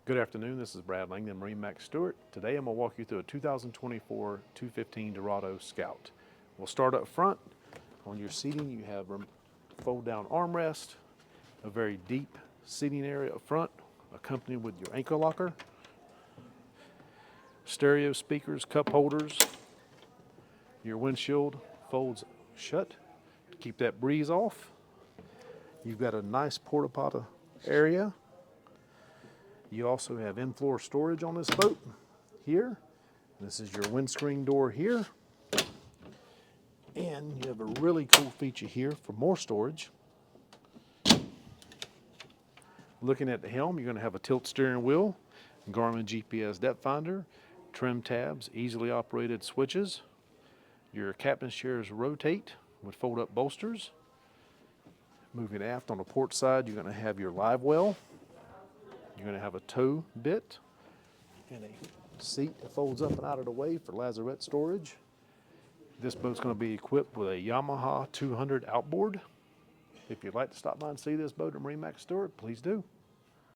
Good afternoon, this is Brad Langdon, MarineMax Stuart. Today I'm going to walk you through a 2024 215 Dorado Scout. We'll start up front. On your seating you have a fold down armrest, a very deep seating area up front, accompanied with your anchor locker, stereo speakers, cup holders. Your windshield folds shut to keep that breeze off. You've got a nice porta potty area. You also have in-floor storage on this boat here. This is your windscreen door here. And you have a really cool feature here for more storage. Looking at the helm, you're going to have a tilt steering wheel, Garmin GPS depth finder, trim tabs, easily operated switches. Your captain's chairs rotate with fold-up bolsters. Moving aft on the port side, you're going to have your live well. You're going to have a tow bit and a seat that folds up and out of the way for lazarette storage. This boat's going to be equipped with a Yamaha 200 outboard. If you'd like to stop by and see this boat at MarineMax Stuart, please do.